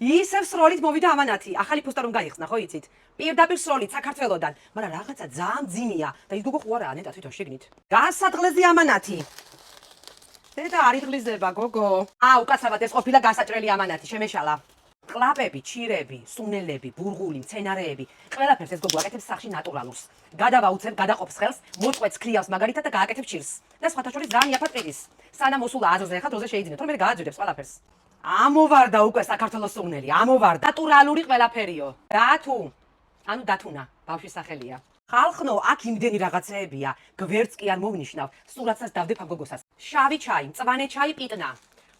ისევ სროლით მოვიდა ამანათი. ახალი ფუსტა რომ გაიხსნა, ხო იცით? პირდაპირ სროლით საქართველოდან, მაგრამ რაღაცა ძალიან ძიმია და ის გოგო ყუარა ნეტა თვითონ შეგნით. გასადღლეზე ამანათი. და არიღლიზება გოგო. უკაცრავად ეს ყოფილა გასაჭრელი ამანათი, შემეშალა. კლაპები, ჩირები, სუნელები, ბურღული, მცენარეები, ყველაფერს ეს გოგო აკეთებს სახში ნატურალურს. გადავაუცებ, გადაყოფს ხელს, მოწყვეტს ქლიავს მაგალითად და გააკეთებს ჩირს. და სხვათა შორის ძალიან იაფად ყიდის. სანამ მოსულა აზრზე, ხა დროზე შეიძინეთ, რომ მე გააძვირებს ყველაფერს. ამოვარდა უკვე საქართველოს სუნელი, ამოვარდა. ნატურალური ყველაფერიო. დათუ. ანუ დათუნა, ბავშვის სახელია. ხალხნო, აქ იმდენი რაღაცეებია, გვერდს კი არ მოვნიშნავ, სურათსაც დავდებ ამ გოგოსას. შავი ჩაი, მწვანე ჩაი, პიტნა.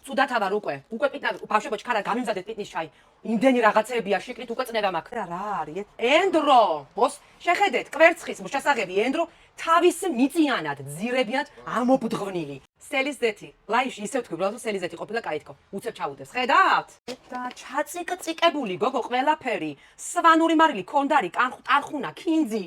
ცუდათა ვარ უკვე პიტნა ბავშვებო ჩქარა გამიმზადეთ პიტნის ჩაი. იმდენი რაღაცეებია, შეკრით უკვე წნევა მაქვს. რა არის? ენდრო, ბოს, შეხედეთ, კვერცხის შესაღები ენდრო თავის მიწიანად, ძირებიად ამობდღვნილი. სელიზეთი, ლაიში ისევ თქვი, უბრალოდ სელიზეთი ყოფილა კაითქო. უცებ ჩაუდეს. ხედავთ? და ჩაწიკწიკებული გოგო ყველაფერი, სვანური მარილი, კონდარი, ტარხუნა, ქინძი,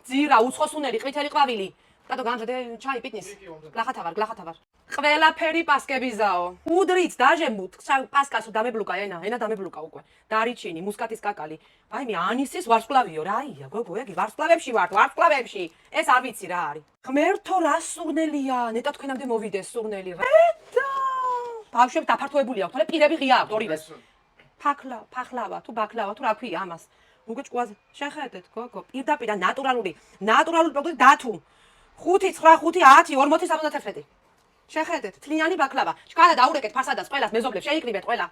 ძირა, უცხოსუნელი, ყვითელი ყვავილი. კატო გამზადე ჩაი პიტნის. გლახათა ვარ. ყველაფერი პასკებიზაო. უდრით დაჟემოთ, პასკას დამებლუკა ენა დამებლუკა უკვე. დარიჩინი, მუსკატის კაკალი. ვაიმე, ანისის ვარსკვლავიო, რაია, გოგო, ეგი ვარსკვლავებში ვართ, ვარსკვლავებში. ეს არ ვიცი რა არის. ღმერთო, რა სურნელია, ნეტა თქვენამდე მოვიდეს სურნელი. ნეტა. ბავშვებს დაფართოებული აქვს, თორე პირები ღია აქვს ორივეს. ფახლავა, თუ ბაკლავა, თუ რა ქვია ამას. უკვე ჭკუაზე შეხედეთ, გოგო, პირდაპირ ნატურალური პროდუქტი დათუ. 5 9 5 10 40 71. შეხედეთ, თლიანი ბაკლავა. ჩქარა დაურეკეთ ფასადას ყველას მეზობლებს შეიკრიბეთ ყველა.